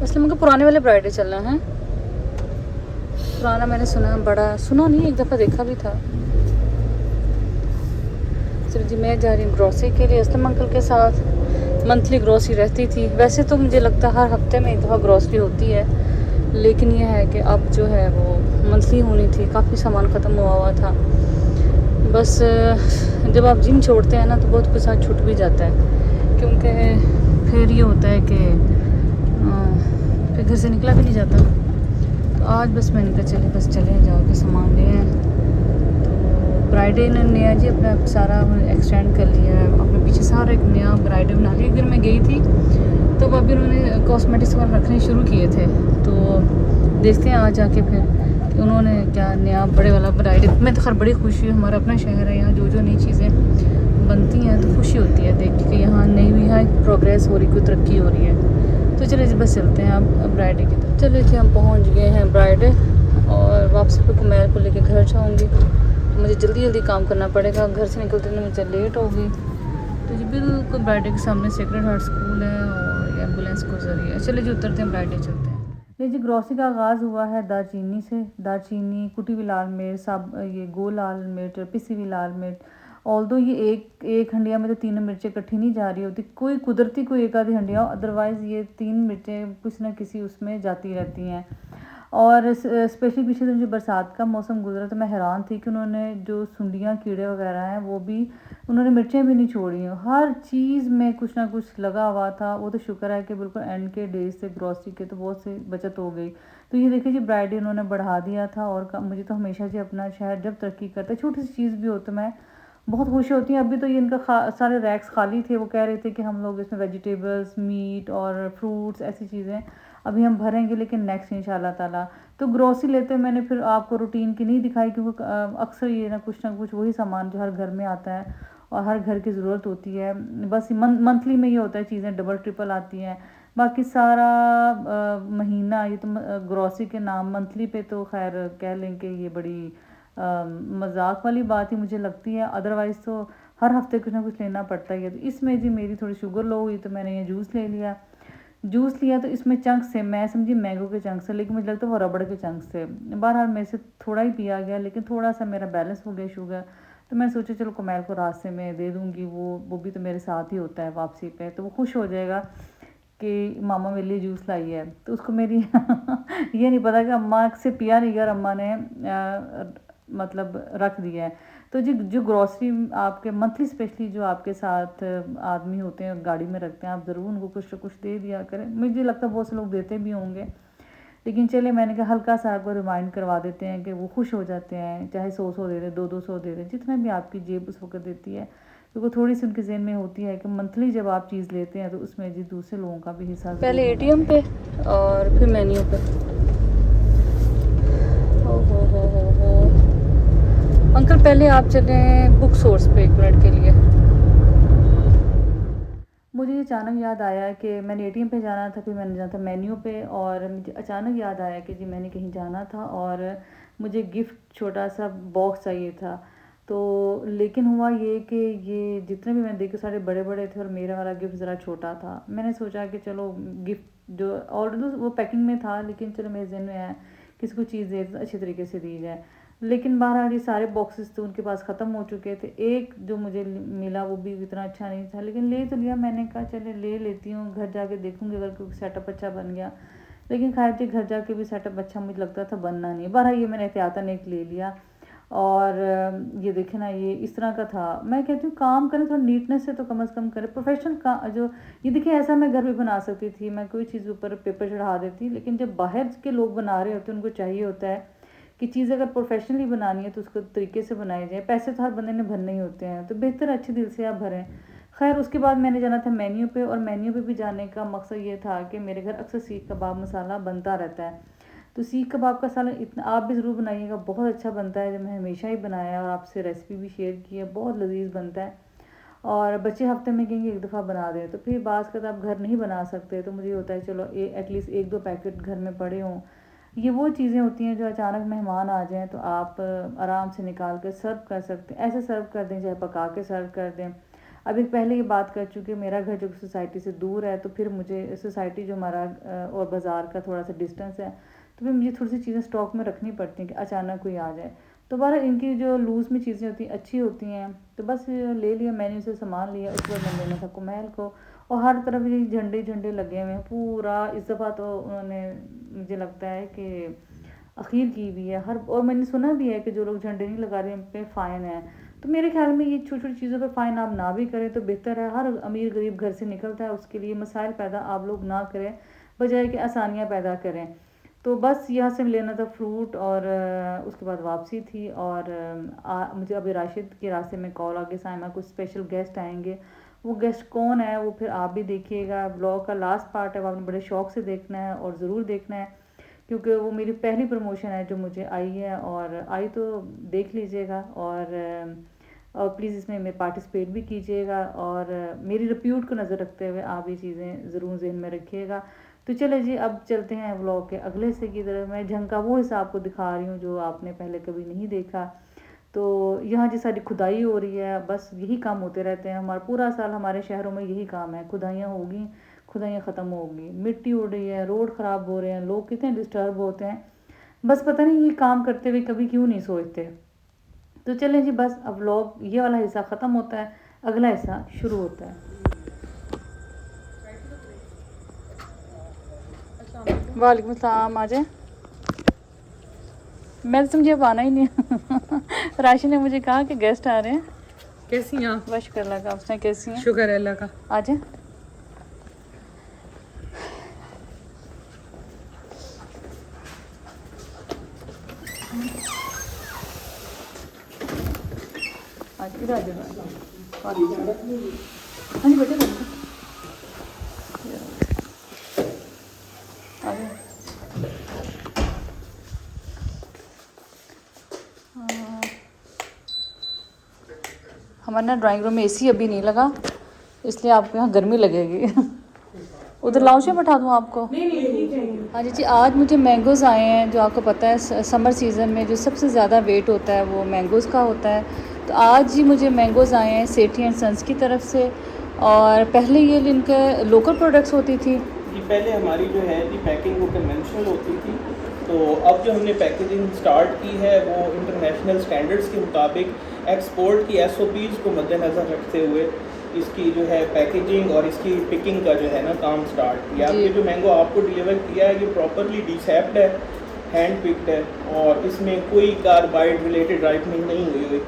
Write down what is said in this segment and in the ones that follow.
असलम का पुराने वाले ब्राइडल चलना है। पुराना मैंने सुना नहीं, एक दफ़ा देखा भी था। चलो जी, मैं जा रही हूँ ग्रॉसरी के लिए असलम अंकल के साथ। मंथली ग्रॉसरी रहती थी, वैसे तो मुझे लगता है हर हफ्ते में एक दफ़ा ग्रॉसरी होती है, लेकिन यह है कि अब जो है वो मंथली होनी थी। काफ़ी सामान ख़त्म हुआ था। बस जब आप जिम छोड़ते हैं ना तो बहुत कुछ साथ छूट भी जाता है, क्योंकि फिर ये होता है कि फिर घर से निकला भी नहीं जाता। तो आज बस मैंने कहा चले जाके सामान ले आए। तो ब्राइडल ने नया जी अपना सारा एक्सटेंड कर लिया है, अपने पीछे सारा एक नया ब्राइडल बना लिया। एक दिन मैं गई थी तो अभी उन्होंने कॉस्मेटिक्स वगैरह रखने शुरू किए थे, तो देखते हैं आज जाके फिर कि उन्होंने क्या नया बड़े वाला ब्राइडल। मैं तो खैर बड़ी खुशी हूँ, हमारा अपना शहर है, यहाँ जो नई चीज़ें बनती हैं तो खुशी होती है देख के यहाँ नई हुई है, प्रोग्रेस हो रही, कोई तरक्की हो रही है। तो चलिए जी बस चलते हैं अब ब्राइडे की तरफ। चलिए जी हम पहुंच गए हैं ब्राइडे, और वापसी पे कुमैर को लेके घर जाऊंगी। मुझे जल्दी काम करना पड़ेगा, घर से निकलते हुए मुझे लेट होगी। तो जी बिल्कुल ब्राइडे के सामने सेक्रेड हार्ट स्कूल है और ये एम्बुलेंस गुजर रही है। चलिए जी उतरते हैं, ब्राइडे चलते हैं। ये जी ग्रॉसरी का आगाज़ हुआ है दालचीनी से। दालचीनी, कुटी हुई लाल मिर्च, ये गोल लाल मिर्च और पिसी हुई लाल मिर्च। ऑल्दो ये एक हंडिया में तो 3 मिर्चें इकट्ठी नहीं जा रही होती, कोई कुदरती कोई एक आधी हंडिया, अदरवाइज़ ये 3 मिर्चें कुछ ना किसी उसमें जाती रहती हैं। और स्पेशली पिछले दिन जो बरसात का मौसम गुजरा तो मैं हैरान थी कि उन्होंने जो सुंडियाँ कीड़े वगैरह हैं वो भी उन्होंने मिर्चें भी नहीं छोड़ी हैं, हर चीज़ में कुछ ना कुछ लगा हुआ था। वो तो शुक्र है कि बिल्कुल एंड के डेज से ग्रॉसरी के तो बहुत सी बचत हो गई। तो ये देखिए जी ब्राइडल उन्होंने बढ़ा दिया था, और मुझे तो हमेशा जी अपना शहर जब तरक्की करता है छोटी सी चीज़ भी हो तो मैं बहुत खुश होती हूँ। अभी तो ये इनका सारे रैक्स खाली थे, वो कह रहे थे कि हम लोग इसमें वेजिटेबल्स, मीट और फ्रूट्स ऐसी चीज़ें अभी हम भरेंगे, लेकिन नेक्स्ट इंशाल्लाह ताला। तो ग्रॉसरी लेते मैंने फिर आपको रूटीन की नहीं दिखाई, क्योंकि अक्सर ये ना कुछ वही सामान जो हर घर में आता है और हर घर की ज़रूरत होती है। बस मंथली में ये होता है चीज़ें डबल ट्रिपल आती हैं, बाकी सारा महीना ये तो ग्रॉसरी के नाम मंथली पे तो खैर कह लें कि ये बड़ी मजाक वाली बात ही मुझे लगती है। अदरवाइज़ तो हर हफ्ते कुछ ना कुछ लेना पड़ता ही है। तो इसमें जी मेरी थोड़ी शुगर लो हुई तो मैंने ये जूस ले लिया। तो इसमें चंक्स थे, मैं समझी मैंगो के चंक्स थे, लेकिन मुझे लगता है वो रबड़ के चंक्स थे। बहरहाल मेरे से थोड़ा ही पिया गया, लेकिन थोड़ा सा मेरा बैलेंस हो गया शुगर। तो मैं सोचा चलो कुमैर को रास्ते में दे दूँगी, वो भी तो मेरे साथ ही होता है वापसी पे, तो वो खुश हो जाएगा कि मामा मेरे लिए जूस लाई है। तो उसको मेरी ये नहीं पता कि अम्मा से पिया नहीं गया, अम्मा ने मतलब रख दिया है। तो जी जो ग्रॉसरी आपके मंथली स्पेशली जो आपके साथ आदमी होते हैं गाड़ी में रखते हैं, आप ज़रूर उनको कुछ ना कुछ दे दिया करें। मुझे लगता है बहुत से लोग देते भी होंगे, लेकिन चले मैंने कहा हल्का सा आपको रिमाइंड करवा देते हैं कि वो खुश हो जाते हैं। चाहे 100 दे दें, 200 दे दें, जितना भी आपकी जेब उस वक्त देती है, क्योंकि तो थोड़ी सी उनके ज़हन में होती है कि मंथली जब आप चीज़ लेते हैं तो उसमें जी दूसरे लोगों का भी हिस्सा पहले एटीएम पे और फिर मेन्यू पे। हो अंकल पहले आप चले बुक सोर्स पे 1 मिनट के लिए। मुझे अचानक याद आया कि मैंने एटीएम पे जाना था, फिर मैंने जाना था मेन्यू पे, और मुझे अचानक याद आया कि जी मैंने कहीं जाना था और मुझे गिफ्ट छोटा सा बॉक्स चाहिए था। तो लेकिन हुआ ये कि ये जितने भी मैंने देखे सारे बड़े बड़े थे और मेरा वाला गिफ्ट ज़रा छोटा था। मैंने सोचा कि चलो गिफ्ट जो ऑलरेडी वो पैकिंग में था, लेकिन चलो मेरे जहन में आया किसी को चीज़ दे अच्छे तरीके से दी जाए। लेकिन बहरहाल ये सारे बॉक्सेस तो उनके पास ख़त्म हो चुके थे। एक जो मुझे मिला वो भी इतना अच्छा नहीं था, लेकिन ले तो लिया। मैंने कहा चले ले लेती हूँ, घर जाके देखूँगी अगर कोई सेटअप अच्छा बन गया। लेकिन खैर जी घर जाके भी सेटअप अच्छा मुझे लगता था बनना नहीं। बहरहाल ये मैंने एहतियातन एक ले लिया, और ये देखे ना ये इस तरह का था। मैं कहती हूँ काम करें थोड़ा नीटनेस से तो कम से कम करें। प्रोफेशनल का जो ये देखिए ऐसा मैं घर भी बना सकती थी, मैं कोई चीज़ ऊपर पेपर चढ़ा देती, लेकिन जब बाहर के लोग बना रहे होते हैं उनको चाहिए होता है कि चीज़ अगर प्रोफेशनली बनानी है तो उसको तरीके से बनाई जाए। पैसे तो हर बंदे ने भरने ही होते हैं, तो बेहतर अच्छे दिल से आप भरें। खैर उसके बाद मैंने जाना था मेन्यू पे, और मेन्यू पे भी जाने का मकसद ये था कि मेरे घर अक्सर सीख कबाब मसाला बनता रहता है। तो सीख कबाब का सालन इतना आप भी ज़रूर बनाइएगा, बहुत अच्छा बनता है। जब मैं हमेशा ही बनाया और आपसे रेसिपी भी शेयर की है, बहुत लजीज बनता है। और बच्चे हफ्ते में कहेंगे एक दफ़ा बना दें, तो फिर बाज़ का आप घर नहीं बना सकते, तो मुझे होता है चलो एटलीस्ट 1-2 पैकेट घर में पड़े हों। ये वो चीज़ें होती हैं जो अचानक मेहमान आ जाएं तो आप आराम से निकाल कर सर्व कर सकते हैं। ऐसे सर्व कर दें, चाहे पका के सर्व कर दें। अभी पहले ये बात कर चुके, मेरा घर जो सोसाइटी से दूर है, तो फिर मुझे सोसाइटी जो हमारा और बाज़ार का थोड़ा सा डिस्टेंस है, तो फिर मुझे थोड़ी सी चीज़ें स्टॉक में रखनी पड़ती हैं कि अचानक कोई आ जाए। तो बहरहाल इनकी जो लूज़ में चीज़ें होती हैं अच्छी होती हैं, तो बस ले लिया मेन्यू से सामान लिया, उसके बाद मैंने देना था कुमैल को। और हर तरफ ये झंडे झंडे लगे हुए हैं पूरा। इस दफ़ा तो उन्होंने, मुझे लगता है कि अखीर की भी है हर, और मैंने सुना भी है कि जो लोग झंडे नहीं लगा रहे उन पे फ़ाइन है। तो मेरे ख्याल में ये छोटी छोटी चीज़ों पे फ़ाइन आप ना भी करें तो बेहतर है। हर अमीर गरीब घर से निकलता है, उसके लिए मसाइल पैदा आप लोग ना करें, बजाय कि आसानियाँ पैदा करें। तो बस यहाँ से लेना था फ्रूट, और उसके बाद वापसी थी। और मुझे अभी राशिद के रास्ते में कॉल आ गई, साइमा कुछ स्पेशल गेस्ट आएंगे। वो गेस्ट कौन है वो फिर आप भी देखिएगा, ब्लॉग का लास्ट पार्ट है वो आपने बड़े शौक़ से देखना है और ज़रूर देखना है, क्योंकि वो मेरी पहली प्रमोशन है जो मुझे आई है, और आई तो देख लीजिएगा। और प्लीज़ इसमें मैं पार्टिसिपेट भी कीजिएगा, और मेरी रिप्यूट को नज़र रखते हुए आप ये चीज़ें ज़रूर ज़हन में रखिएगा। तो चले जी, अब चलते हैं व्लॉग के अगले हिस्से की तरफ। मैं जंग का वो हिस्सा आपको दिखा रही हूँ जो आपने पहले कभी नहीं देखा। तो यहाँ जी सारी खुदाई हो रही है, बस यही काम होते रहते हैं हमारा पूरा साल, हमारे शहरों में यही काम है, खुदाइयाँ होगी, खुदाइयाँ ख़त्म होगी, मिट्टी उड़ रही है, रोड ख़राब हो रहे हैं, लोग कितने डिस्टर्ब होते हैं, बस पता नहीं ये काम करते हुए कभी क्यों नहीं सोचते। तो चलें जी, बस अब व्लॉग ये वाला हिस्सा ख़त्म होता है, अगला हिस्सा शुरू होता है। वालेकुम सलाम, आ जाए। मैं तो मुझे अब आना ही नहीं राशि ने मुझे कहा कि गेस्ट आ रहे हैं। कैसी हैं आप? बस शुक्र अल्लाह का, उसने कैसी हैं? शुक्र है अल्लाह का। आ जाए। आज इधर आ जाओ। हाँ जी बेटे, आ जाओ। हमारे ना ड्राइंग रूम में एसी अभी नहीं लगा, इसलिए आपको यहाँ गर्मी लगेगी उधर लाउंज में बैठा दूँ आपको? नहीं। हाँ जी, आज मुझे मैंगोज़ आए हैं। जो आपको पता है समर सीज़न में जो सबसे ज़्यादा वेट होता है वो मैंगोज़ का होता है। तो आज ही मुझे मैंगोज़ आए हैं सेठी एंड सन्स की तरफ से। और पहले ये इनके लोकल प्रोडक्ट्स होती थी जी, पहले हमारी जो है जी पैकिंग वो कन्वेंशनल होती थी। तो अब जो हमने पैकेजिंग स्टार्ट की है वो इंटरनेशनल स्टैंडर्ड्स के मुताबिक एक्सपोर्ट की SOPs को मद्देनज़र रखते हुए इसकी जो है पैकेजिंग और इसकी पिकिंग का जो है ना काम स्टार्ट किया। ये जो मैंगो आपको डिलीवर किया है ये प्रॉपरली डिसेप्ड है, हैंड पिक्ड है, और इसमें कोई कार्बाइड रिलेटेड राइपनिंग नहीं हुई हुई।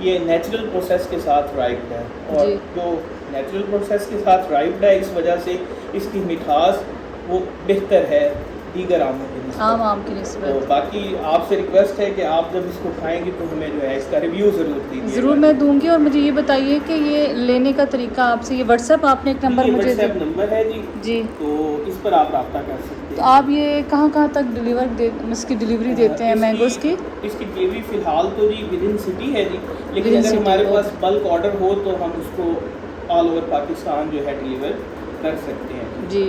ये नेचुरल प्रोसेस के साथ राइप्ड है, और जो नेचुरल प्रोसेस के साथ राइप्ड है इस वजह से इसकी मिठास वो बेहतर है दीगर आमों के निस्बत। आम की निस्बत। तो बाकी आपसे रिक्वेस्ट है कि आप जब इसको खाएंगे तो हमें जो है इसका रिव्यू ज़रूर दीजिए। ज़रूर मैं दूंगी। और मुझे ये बताइए कि ये लेने का तरीका आपसे, ये व्हाट्सएप आपने एक नंबर मुझे व्हाट्सएप नंबर है जी, तो इस पर आप रब्ता कर सकते हैं। तो आप ये कहाँ तक इसकी डिलीवरी देते हैं मैंगोज़ की? इसकी डिलीवरी फ़िलहाल तो जी विद इन सिटी है जी, लेकिन अगर हमारे पास बल्क ऑर्डर हो तो हम उसको ऑल ओवर पाकिस्तान जो है डिलीवर कर सकते हैं जी।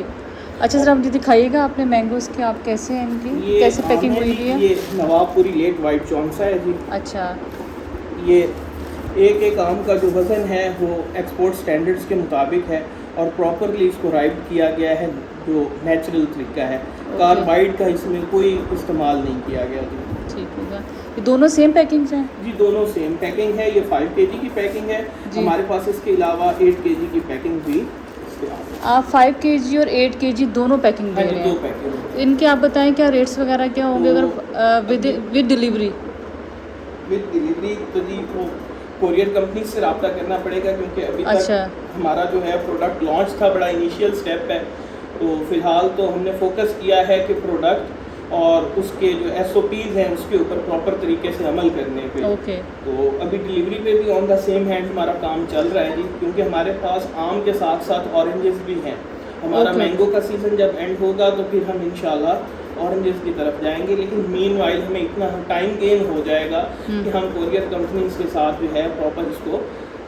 अच्छा सर, मुझे दिखाइएगा अपने मैंगोज़ के, आप कैसे हैं इनकी, कैसे पैकिंग हुई है? ये नवाबपुरी लेट वाइट चौंसा है जी। अच्छा। ये एक आम का जो वज़न है वो एक्सपोर्ट स्टैंडर्ड्स के मुताबिक है, और प्रॉपरली इसको राइप किया गया है जो नेचुरल तरीका है। कार्बाइड का इसमें कोई इस्तेमाल नहीं किया गया जी। ठीक होगा। ये दोनों सेम पैकिंग हैं जी? दोनों सेम पैकिंग है। ये 5 kg की पैकिंग है हमारे पास। इसके अलावा 8 kg की पैकिंग भी। आप 5 kg और 8 kg दोनों पैकिंग दे रहे हैं? इनके आप बताएं क्या रेट्स वगैरह क्या होंगे अगर विद डिलीवरी? विद डिलीवरी तो जी वो कोरियर कंपनी से रब्ता करना पड़ेगा, क्योंकि अभी तक हमारा जो है प्रोडक्ट लॉन्च था, बड़ा इनिशियल स्टेप है। तो फ़िलहाल तो हमने फोकस किया है कि प्रोडक्ट और उसके जो SOPs हैं उसके ऊपर प्रॉपर तरीके से अमल करने पे। तो अभी डिलीवरी पे भी ऑन द सेम हैंड हमारा काम चल रहा है जी, क्योंकि हमारे पास आम के साथ साथ ऑरेंजेस भी हैं। हमारा मैंगो का सीज़न जब एंड होगा तो फिर हम इंशाल्लाह ऑरेंजेस की तरफ जाएंगे, लेकिन मीनवाइल हमें इतना टाइम गेन हो जाएगा कि हम कोरियर कंपनीज के साथ जो है प्रॉपर इसको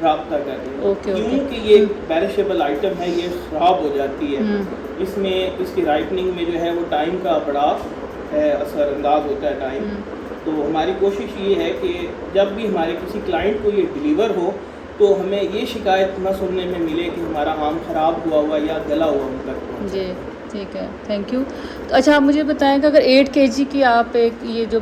रब्ता कर रहे हैं। क्योंकि ये पेरिशेबल आइटम है, ये ख़राब हो जाती है। इसमें इसकी राइपनिंग में जो है वो टाइम का बड़ा असरअंदाज होता है टाइम। तो हमारी कोशिश ये है कि जब भी हमारे किसी क्लाइंट को ये डिलीवर हो तो हमें ये शिकायत ना सुनने में मिले कि हमारा आम ख़राब हुआ या गला हुआ हम तक पहुंचे। जी ठीक है, थैंक यू। तो अच्छा आप मुझे बताएं कि अगर 8 kg की आप एक ये जो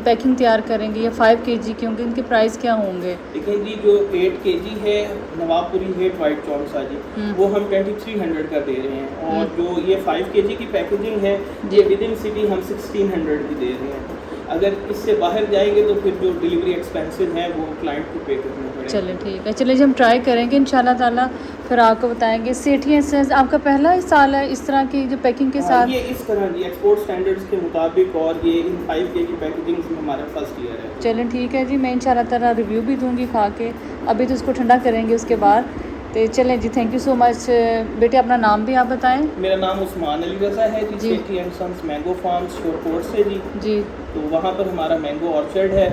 पैकिंग तैयार करेंगे या 5 kg की होंगे, इनके प्राइस क्या होंगे? लेकिन जी जो 8 kg है नवाबपुरी हेट वाइट चौंसा जी, वो हम 2300 का दे रहे हैं, और जो ये 5 kg की पैकेजिंग है ये विद इन सिटी हम 1600 की दे रहे हैं। अगर इससे बाहर जाएंगे तो फिर जो डिलीवरी एक्सपेंसेस हैं वो क्लाइंट को पे करने पड़ेंगे। चलिए ठीक है, चलिए जी हम ट्राई करेंगे इंशाल्लाह ताला, फिर आपको बताएंगे। सेठी एसेंस आपका पहला ही साल है इस तरह की जो पैकिंग के साथ? ये इस तरह जी एक्सपोर्ट स्टैंडर्ड्स के मुताबिक, और ये इन 5 kg पैकेजिंग में हमारा फर्स्ट ईयर है। चलें ठीक है जी, मैं इंशाल्लाह ताला रिव्यू भी दूंगी खा के, अभी तो इसको ठंडा करेंगे उसके बाद। तो चलें जी, थैंक यू सो मच। बेटे अपना नाम भी आप बताएं। मेरा नाम उस्मान अली रज़ा है ji, Sethi and sons mango farms Shorkot से जी। तो वहाँ पर हमारा मैंगो ऑर्चर्ड है।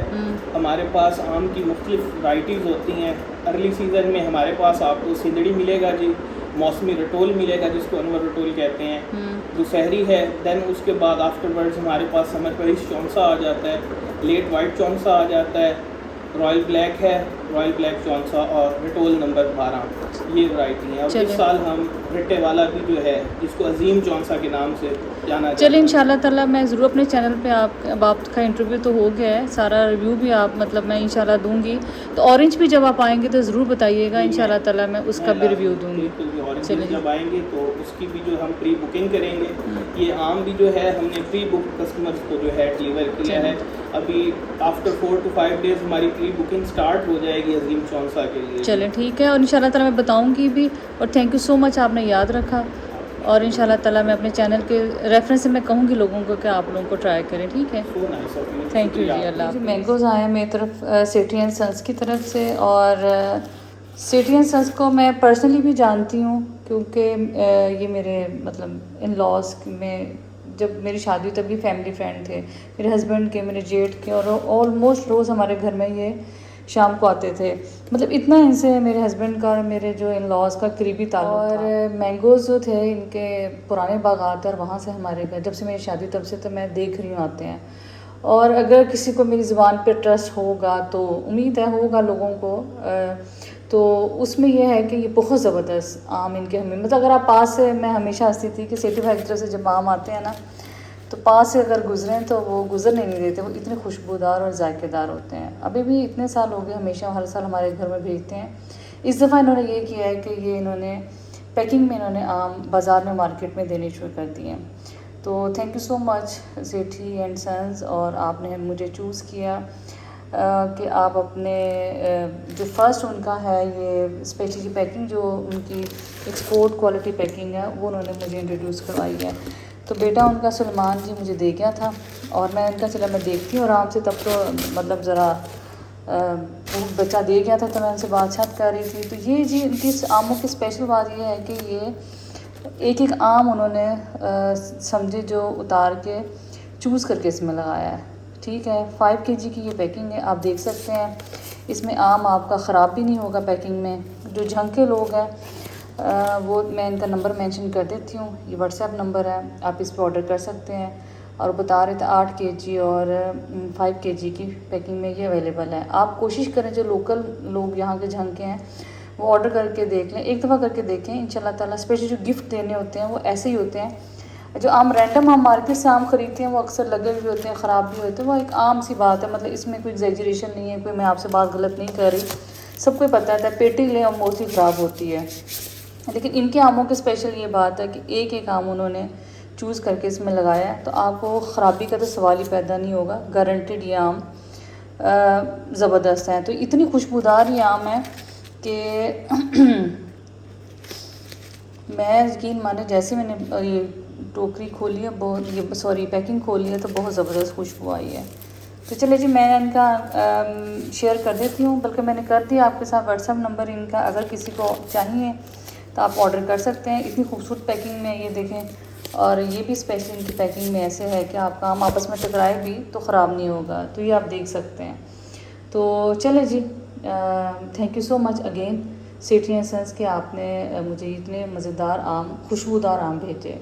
हमारे पास आम की मुख्तलिफ वैराइटीज़ होती हैं। अर्ली सीज़न में हमारे पास आपको सिंदड़ी मिलेगा जी, मौसमी रटोल मिलेगा जिसको अनवर रटोल कहते हैं, दुशहरी है। दैन उसके बाद आफ्टरवर्ड्स हमारे पास समर परिश चौंसा आ जाता है, लेट वाइट चौंसा आ जाता है, रॉयल ब्लैक है, रॉयल ब्लैक चौंसा और रटोल नंबर 12, ये वैरायटी है। और इस साल हम रट्टे वाला भी जो है जिसको अजीम चौंसा के नाम से जाना जाता है। चलिए इंशाल्लाह ताला मैं ज़रूर अपने चैनल पे आपका इंटरव्यू तो हो गया है, सारा रिव्यू भी आप मतलब मैं इंशाल्लाह दूंगी। तो ऑरेंज भी जब आप आएंगे तो ज़रूर बताइएगा, इंशाल्लाह ताला मैं उसका भी रिव्यू दूंगी। चलिए जब आएंगे तो उसकी भी जो हम प्री बुकिंग करेंगे। ये आम भी जो है हमने प्री बुक कस्टमर्स को जो है डिलीवर किया है। अभी आफ्टर 4 to 5 डेज़ हमारी प्री बुकिंग स्टार्ट हो जाएगी अजीम चौंसा के लिए। चलें ठीक है, और इंशाल्लाह ताला मैं बताऊंगी भी। और थैंक यू सो मच, आपने याद रखा। और इंशाल्लाह ताला मैं अपने चैनल के रेफरेंस से मैं कहूँगी लोगों को कि आप लोगों को ट्राई करें, ठीक है। थैंक यू जी, अल्लाह। जी मैंगोज़ आए हैं मेरी तरफ सेठी एंड सन्स की तरफ से, और सेठी एंड सन्स को मैं पर्सनली भी जानती हूँ क्योंकि ये मेरे मतलब इन लॉज में जब मेरी शादी हुई तब भी फैमिली फ्रेंड थे मेरे हस्बैंड के, मेरे जेठ के, और ऑलमोस्ट रोज़ हमारे घर में ये शाम को आते थे। मतलब इतना इनसे मेरे हस्बैंड का और मेरे जो इन लॉज का करीबी ताल्लुक था। और मैंगोज़ जो थे इनके पुराने बागात और वहाँ से हमारे घर जब से मेरी शादी तब से तो मैं देख रही हूँ आते हैं। और अगर किसी को मेरी ज़ुबान पे ट्रस्ट होगा तो उम्मीद है होगा लोगों को, तो उसमें यह है कि ये बहुत ज़बरदस्त आम इनके हमें मतलब अगर आप पास से, मैं हमेशा हंसती थी कि सेठी भाई की तरफ से जब आम आते हैं ना तो पास से अगर गुजरें तो वो गुजरने नहीं देते, वो इतने खुशबूदार और जायकेदार होते हैं। अभी भी इतने साल हो गए, हमेशा हर साल हमारे घर में भेजते हैं। इस दफ़ा इन्होंने ये किया है कि ये इन्होंने पैकिंग में इन्होंने आम बाज़ार में मार्केट में देने शुरू कर दिए हैं। तो thank you so much Sethi and Sons, और आपने मुझे चूज़ किया कि आप अपने जो फ़र्स्ट उनका है ये स्पेशली पैकिंग जो उनकी एक्सपोर्ट क्वालिटी पैकिंग है वो उन्होंने मुझे इंट्रोड्यूस करवाई है। तो बेटा उनका सलमान जी मुझे दे गया था, और मैं उनका चला मैं देखती हूँ आराम से, तब तो मतलब ज़रा वो बच्चा दे गया था तो मैं उनसे बातचीत कर रही थी। तो ये जी इनकी आमों की स्पेशल बात ये है कि ये एक एक आम उन्होंने समझे जो उतार के चूज़ करके इसमें लगाया है, ठीक है। 5 kg की ये पैकिंग है, आप देख सकते हैं। इसमें आम आपका ख़राब भी नहीं होगा पैकिंग में। जो झंके लोग हैं वो मैं इनका नंबर मेंशन कर देती हूँ, ये व्हाट्सएप नंबर है, आप इस पर ऑर्डर कर सकते हैं। और बता रहे थे 8 kg और 5 kg की पैकिंग में ये अवेलेबल है। आप कोशिश करें जो लोकल लोग यहाँ के झंके हैं वो ऑर्डर करके देख लें, एक दफ़ा करके देखें इंशाल्लाह ताला। स्पेशली जो गिफ्ट देने होते हैं वो ऐसे ही होते हैं। जो आम रैंडम हम मार्केट से आम ख़रीदते हैं वो अक्सर लगे भी होते हैं, ख़राब भी होते हैं, वो एक आम सी बात है। मतलब इसमें कोई एग्जैजरेशन नहीं है, कोई मैं आपसे बात गलत नहीं कर रही, सबको पता है पेटी लें और मोस्टली ख़राब होती है। लेकिन इनके आमों की स्पेशल ये बात है कि एक एक आम उन्होंने चूज़ करके इसमें लगाया है, तो आपको ख़राबी का तो सवाल ही पैदा नहीं होगा। गारंटेड ये आम ज़बरदस्त हैं। तो इतनी खुशबूदार ये आम है कि मैं यकीन माने जैसे मैंने ये टोकरी खोली है, बहुत ये सॉरी पैकिंग खोली है तो बहुत ज़बरदस्त खुशबू आई है। तो चले जी मैं इनका शेयर कर देती हूँ, बल्कि मैंने कर दिया आपके साथ व्हाट्सएप नंबर इनका, अगर किसी को चाहिए तो आप ऑर्डर कर सकते हैं। इतनी खूबसूरत पैकिंग में ये देखें, और ये भी स्पेशल इनकी पैकिंग में ऐसे है कि आपका आम आपस में टकराए भी तो ख़राब नहीं होगा। तो ये आप देख सकते हैं। तो चले ji, thank you so much again Sethi and sons कि आपने मुझे इतने मज़ेदार आम, खुशबूदार आम भेजे।